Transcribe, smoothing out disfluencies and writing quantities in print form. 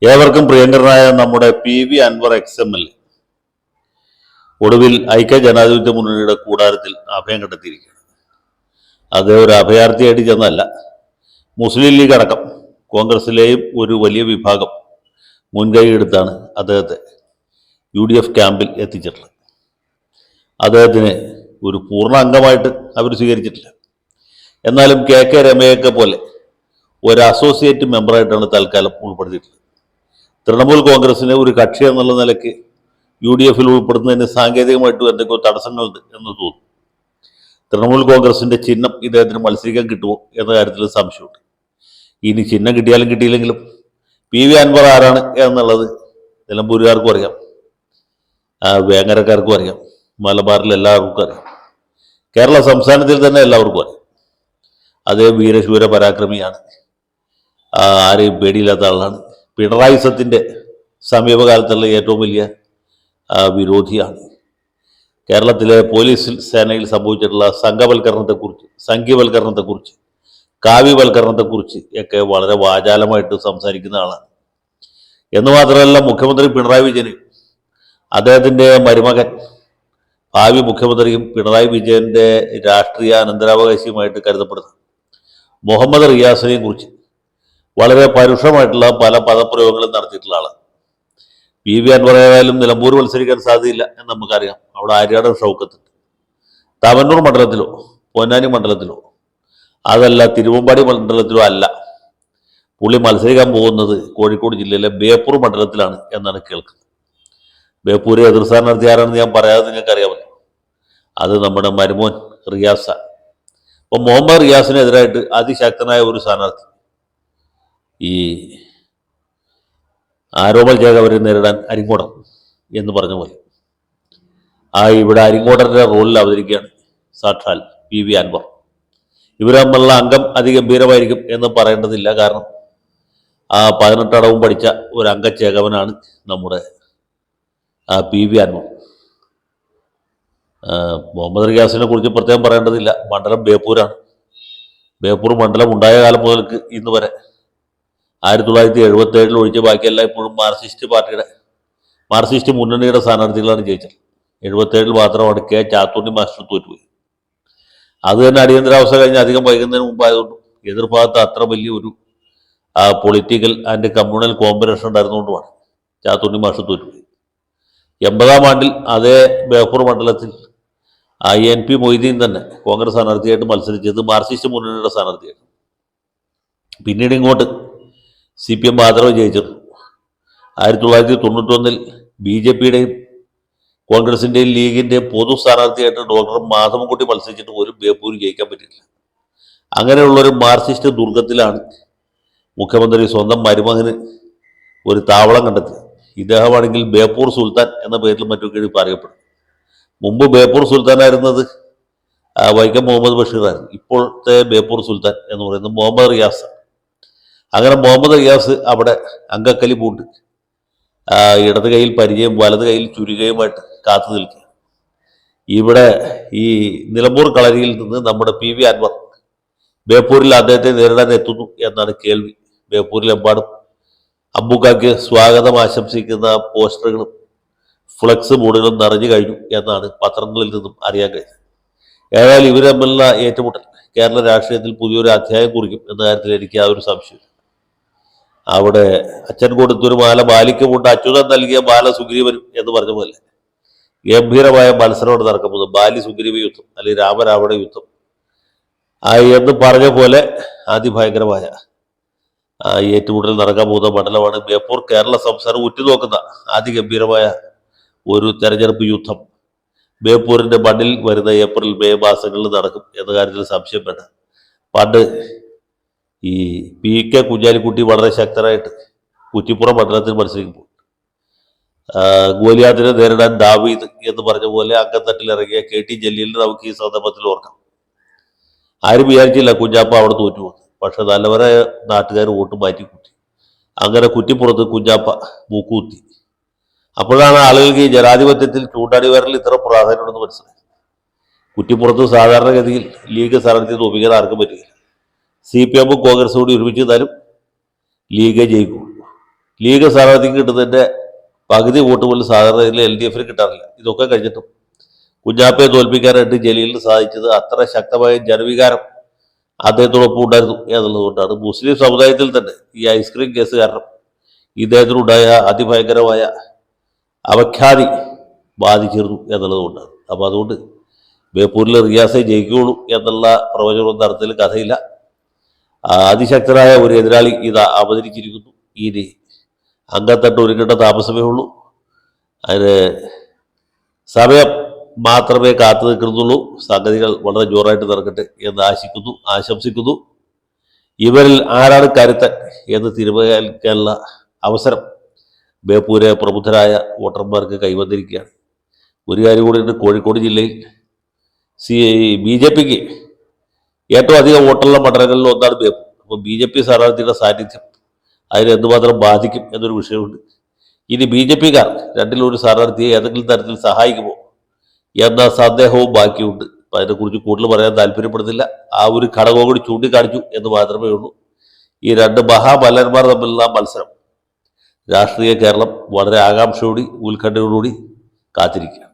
ഏവർക്കും പ്രിയങ്കരനായ നമ്മുടെ പി അൻവർ XML ഒടുവിൽ ഐക്യ ജനാധിപത്യ മുന്നണിയുടെ കൂടാരത്തിൽ അഭയം കണ്ടെത്തിയിരിക്കുകയാണ്. അത് ഒരു അഭയാർത്ഥിയായിട്ട് ചെന്നല്ല, മുസ്ലിം ലീഗ് അടക്കം കോൺഗ്രസിലെയും ഒരു വലിയ വിഭാഗം മുൻകൈ എടുത്താണ് അദ്ദേഹത്തെ UDF ക്യാമ്പിൽ എത്തിച്ചിട്ടുള്ളത്. അദ്ദേഹത്തിന് ഒരു പൂർണ്ണ അംഗമായിട്ട് അവർ സ്വീകരിച്ചിട്ടില്ല. എന്നാലും KK രമയൊക്കെ പോലെ ഒരു അസോസിയേറ്റ് മെമ്പറായിട്ടാണ് തൽക്കാലം ഉൾപ്പെടുത്തിയിട്ടുള്ളത്. തൃണമൂൽ കോൺഗ്രസിനെ ഒരു കക്ഷി എന്നുള്ള നിലയ്ക്ക് UDFൽ ഉൾപ്പെടുന്നതിന് സാങ്കേതികമായിട്ടും എന്തൊക്കെയോ തടസ്സങ്ങളുണ്ട് എന്ന് തോന്നുന്നു. തൃണമൂൽ കോൺഗ്രസിന്റെ ചിഹ്നം ഇദ്ദേഹത്തിന് മത്സരിക്കാൻ കിട്ടുമോ എന്ന കാര്യത്തിൽ സംശയമുണ്ട്. ഇനി ചിഹ്നം കിട്ടിയാലും കിട്ടിയില്ലെങ്കിലും PV അൻവർ ആരാണ് എന്നുള്ളത് നിലമ്പൂരുകാർക്കും അറിയാം, വേങ്ങരക്കാർക്കും അറിയാം, മലബാറിൽ എല്ലാവർക്കും അറിയാം, കേരള സംസ്ഥാനത്തിൽ തന്നെ എല്ലാവർക്കും അറിയാം. അതേ വീരശൂര പരാക്രമിയാണ്, ആരെയും പേടിയില്ലാത്ത ആളാണ്. പിണറായിസത്തിൻ്റെ സമീപകാലത്തുള്ള ഏറ്റവും വലിയ വിരോധിയാണ്. കേരളത്തിലെ പോലീസ് സേനയിൽ സംഭവിച്ചിട്ടുള്ള സംഘവൽക്കരണത്തെക്കുറിച്ച് കാവ്യവൽക്കരണത്തെക്കുറിച്ച് ഒക്കെ വളരെ വാചാലമായിട്ട് സംസാരിക്കുന്ന ആളാണ്. എന്ന് മാത്രമല്ല, മുഖ്യമന്ത്രി പിണറായി വിജയന് അദ്ദേഹത്തിൻ്റെ മരുമകൻ ഭാവി മുഖ്യമന്ത്രിയും പിണറായി വിജയൻ്റെ രാഷ്ട്രീയ അനന്തരാവകാശിയുമായിട്ട് കരുതപ്പെടുന്ന മുഹമ്മദ് റിയാസിനെയും കുറിച്ച് വളരെ പരുഷമായിട്ടുള്ള പല പദപ്രയോഗങ്ങളും നടത്തിയിട്ടുള്ള ആളാണ്. PV അൻവർ ആയാലും നിലമ്പൂർ മത്സരിക്കാൻ സാധ്യതയില്ല എന്ന് നമുക്കറിയാം. അവിടെ ആര്യാടൻ ഷൗക്കത്തുണ്ട്. തവന്നൂർ മണ്ഡലത്തിലോ പൊന്നാനി മണ്ഡലത്തിലോ അതല്ല തിരുവമ്പാടി മണ്ഡലത്തിലോ അല്ല പുള്ളി മത്സരിക്കാൻ പോകുന്നത് കോഴിക്കോട് ജില്ലയിലെ ബേപ്പൂർ മണ്ഡലത്തിലാണ് എന്നാണ് കേൾക്കുന്നത്. ബേപ്പൂര് എതിർ സ്ഥാനാർത്ഥി ആരാണെന്ന് ഞാൻ പറയാതെ നിങ്ങൾക്ക് അറിയാമല്ലോ, അത് നമ്മുടെ മരുമോൻ റിയാസാണ്. അപ്പോൾ മുഹമ്മദ് റിയാസിനെതിരായിട്ട് അതിശക്തനായ ഒരു സ്ഥാനാർത്ഥി ഈ ആരോപണ ജേകവരെ നേരിടാൻ അരിങ്ങോടൻ എന്ന് പറഞ്ഞ പോലെ ഇവിടെ അരിങ്ങോടൻ്റെ റോളിൽ അവതരിക്കുകയാണ് സാക്ഷാൽ PV അൻവർ. ഇവർ തമ്മിലുള്ള അംഗം അതിഗംഭീരമായിരിക്കും എന്ന് പറയേണ്ടതില്ല. കാരണം 18 അടവും പഠിച്ച ഒരു അംഗച്ചേകവനാണ് നമ്മുടെ PV അൻവർ. മുഹമ്മദ് റിയാസിനെ കുറിച്ച് പ്രത്യേകം പറയേണ്ടതില്ല. മണ്ഡലം ബേപ്പൂരാണ്. ബേപ്പൂർ മണ്ഡലം ഉണ്ടായ കാലം മുതൽക്ക് ഇന്ന് വരെ 1977 ഒഴിച്ച് ബാക്കിയെല്ലാം ഇപ്പോഴും മാർക്സിസ്റ്റ് മുന്നണിയുടെ സ്ഥാനാർത്ഥികളാണ് ജയിച്ചത്. 77 മാത്രമാണ് ചാത്തുണ്ണി മാസ്റ്റർ തോറ്റുപോയി. അത് തന്നെ അടിയന്തരാവസ്ഥ കഴിഞ്ഞ് അധികം വൈകുന്നതിന് മുമ്പായതുകൊണ്ടും എതിർഭാഗത്ത് അത്ര വലിയൊരു പൊളിറ്റിക്കൽ ആൻഡ് കമ്മ്യൂണൽ കോമ്പിനേഷൻ ഉണ്ടായിരുന്നുകൊണ്ടുമാണ് ചാത്തുണ്ണി മാസ്റ്റർ തോറ്റുപോയി. 80-ാം ആണ്ടിൽ അതേ ബേപ്പൂർ മണ്ഡലത്തിൽ NP മൊയ്തീൻ തന്നെ കോൺഗ്രസ് സ്ഥാനാർത്ഥിയായിട്ട് മത്സരിച്ചത് മാർക്സിസ്റ്റ് മുന്നണിയുടെ സ്ഥാനാർത്ഥിയായിരുന്നു. പിന്നീട് ഇങ്ങോട്ട് CPM മാത്രമേ ജയിച്ചിട്ടുള്ളൂ. 1991 BJPയുടെയും കോൺഗ്രസിൻ്റെയും ലീഗിൻ്റെയും പൊതു സ്ഥാനാർത്ഥിയായിട്ട് ഡോക്ടർ മാധവൻകുട്ടി മത്സരിച്ചിട്ട് പോലും ബേപ്പൂർ ജയിക്കാൻ പറ്റിയില്ല. അങ്ങനെയുള്ളൊരു മാർക്സിസ്റ്റ് ദുർഗത്തിലാണ് മുഖ്യമന്ത്രി സ്വന്തം മരുമകന് ഒരു താവളം കണ്ടെത്തിയത്. ഇദ്ദേഹമാണെങ്കിൽ ബേപ്പൂർ സുൽത്താൻ എന്ന പേരിൽ മറ്റൊക്കെ അറിയപ്പെടും. മുമ്പ് ബേപ്പൂർ സുൽത്താനായിരുന്നത് വൈക്കം മുഹമ്മദ് ബഷീറായിരുന്നു. ഇപ്പോഴത്തെ ബേപ്പൂർ സുൽത്താൻ എന്ന് പറയുന്നത് മുഹമ്മദ് റിയാസ്. അങ്ങനെ മുഹമ്മദ് റിയാസ് അവിടെ അങ്കക്കലി പൂണ്ട് ഇടത് കൈയിൽ പരിചയം വലത് കൈയിൽ ചുരുകയുമായിട്ട് കാത്തു നിൽക്കുക. ഇവിടെ ഈ നിലമ്പൂർ കളരിയിൽ നിന്ന് നമ്മുടെ PV അൻവർ ബേപ്പൂരിൽ അദ്ദേഹത്തെ നേരിടാൻ എത്തുന്നു എന്നാണ് കേൾവി. ബേപ്പൂരിലെമ്പാടും അബ്ബുക്കാക്ക് സ്വാഗതം ആശംസിക്കുന്ന പോസ്റ്ററുകളും ഫ്ലക്സ് ബോർഡുകളും നിറഞ്ഞു കഴിഞ്ഞു എന്നാണ് പത്രങ്ങളിൽ നിന്നും അറിയാൻ കഴിഞ്ഞത്. ഏതായാലും ഇവർ തമ്മിലുള്ള ഏറ്റുമുട്ടൽ കേരള രാഷ്ട്രീയത്തിൽ പുതിയൊരു അധ്യായം കുറിക്കും എന്ന കാര്യത്തിൽ എനിക്ക് യാതൊരു സംശയമില്ല. അവിടെ അച്ഛൻ കൊടുത്തൊരു മാല ബാലിക്ക് കൊണ്ട് അച്യുതൻ നൽകിയ ബാല സുഗ്രീവനും എന്ന് പറഞ്ഞ പോലെ ഗംഭീരമായ മത്സരമാണ് നടക്കുന്നത്. ബാലി സുഗ്രീവ യുദ്ധം അല്ലെങ്കിൽ രാമരാവണ യുദ്ധം എന്ന് പറഞ്ഞ പോലെ അതിഭയങ്കരമായ ഏറ്റുമുട്ടൽ നടക്കാൻ പോകുന്ന മണ്ഡലമാണ് ബേപ്പൂർ. കേരള സംസ്ഥാനം ഉറ്റുനോക്കുന്ന അതിഗംഭീരമായ ഒരു തെരഞ്ഞെടുപ്പ് യുദ്ധം ബേപ്പൂരിൻ്റെ മണ്ണിൽ വരുന്ന ഏപ്രിൽ മെയ് മാസങ്ങളിൽ നടക്കും എന്ന കാര്യത്തിൽ സംശയം വേണ്ട. പണ്ട് ഈ PK കുഞ്ഞാലിക്കുട്ടി വളരെ ശക്തനായിട്ട് കുറ്റിപ്പുറം മണ്ഡലത്തിൽ മത്സരിക്കുമ്പോൾ ഗോലിയാത്തിനെ നേരിടാൻ ദാവീദ് എന്ന് പറഞ്ഞ പോലെ അങ്കത്തട്ടിലിറങ്ങിയ KT ജലീലിനെ നമുക്ക് ഈ സന്ദർഭത്തിൽ ഓർക്കാം. ആരും വിചാരിച്ചില്ല കുഞ്ഞാപ്പ അവിടെ തോറ്റുപോകുന്നത്. പക്ഷെ നല്ലവരായ നാട്ടുകാർ വോട്ട് മാറ്റിക്കൂട്ടി. അങ്ങനെ കുറ്റിപ്പുറത്ത് കുഞ്ഞാപ്പ മൂക്കുകുത്തി. അപ്പോഴാണ് ആളുകൾക്ക് ഈ ജനാധിപത്യത്തിൽ ചൂണ്ടാടി വരൽ ഇത്ര പ്രാധാന്യമുണ്ടെന്ന് മനസ്സിലായി. കുറ്റിപ്പുറത്ത് സാധാരണഗതിയിൽ ലീഗ് സ്ഥാനാർത്ഥി തോപ്പിക്കാൻ ആർക്കും പറ്റില്ല. CPM കോൺഗ്രസ് കൂടി ഒരുമിച്ച് നിന്നാലും ലീഗേ ജയിക്കുള്ളൂ. ലീഗ് സ്ഥാനാർത്ഥിക്ക് കിട്ടുന്നതിൻ്റെ പകുതി വോട്ട് പോലും സാധാരണ LDF-ന് കിട്ടാറില്ല. ഇതൊക്കെ കഴിഞ്ഞിട്ടും കുഞ്ഞാപ്പയെ തോൽപ്പിക്കാനായിട്ട് ജലീലിന് സാധിച്ചത് അത്ര ശക്തമായ ജനവികാരം അദ്ദേഹത്തോടൊപ്പം ഉണ്ടായിരുന്നു എന്നുള്ളതുകൊണ്ടാണ്. മുസ്ലിം സമുദായത്തിൽ തന്നെ ഈ ഐസ്ക്രീം കേസ് കാരണം ഇദ്ദേഹത്തിനുണ്ടായ അതിഭയങ്കരമായ അവഖ്യാതി ബാധിച്ചിരുന്നു എന്നുള്ളതുകൊണ്ടാണ്. അപ്പോൾ അതുകൊണ്ട് ബേപ്പൂരിൽ റിയാസെ ജയിക്കുകയുള്ളൂ എന്നുള്ള പ്രവചനം നടത്തൽ കഥയില്ല. അതിശക്തനായ ഒരു എതിരാളി ഇത് അവതരിച്ചിരിക്കുന്നു. ഇനി അംഗത്തട്ട് ഒരുക്കേണ്ട താമസമേ ഉള്ളൂ. അതിന് സമയം മാത്രമേ കാത്തു നിൽക്കുന്നുള്ളൂ. സംഗതികൾ വളരെ ജോറായിട്ട് നടക്കട്ടെ എന്ന് ആശംസിക്കുന്നു. ഇവരിൽ ആരാണ് കരുത്തൻ എന്ന് തീരുമാനിക്കാനുള്ള അവസരം ബേപ്പൂരെ പ്രബുദ്ധരായ വോട്ടർമാർക്ക് കൈവന്നിരിക്കുകയാണ്. ഒരു കാര്യം കൂടിയുണ്ട്, കോഴിക്കോട് ജില്ലയിൽ BJPക്ക് ഏറ്റവും അധികം വോട്ടുള്ള മണ്ഡലങ്ങളിൽ ഒന്നാണ് ബേപ്പൂർ. അപ്പോൾ BJP സ്ഥാനാർത്ഥിയുടെ സാന്നിധ്യം അതിനെ എന്തുമാത്രം ബാധിക്കും എന്നൊരു വിഷയമുണ്ട്. ഇനി BJPക്കാർ രണ്ടിലൊരു സ്ഥാനാർത്ഥിയെ ഏതെങ്കിലും തരത്തിൽ സഹായിക്കുമോ എന്ന സന്ദേഹവും ബാക്കിയുണ്ട്. അപ്പം അതിനെക്കുറിച്ച് കൂടുതൽ പറയാൻ താല്പര്യപ്പെടുന്നില്ല. ആ ഒരു ഘടകവും കൂടി ചൂണ്ടിക്കാണിച്ചു എന്ന് മാത്രമേ ഉള്ളൂ. ഈ രണ്ട് മഹാബലന്മാർ തമ്മിലുള്ള മത്സരം രാഷ്ട്രീയ കേരളം വളരെ ആകാംക്ഷയോടി ഉത്കണ്ഠയോടുകൂടി കാത്തിരിക്കുക.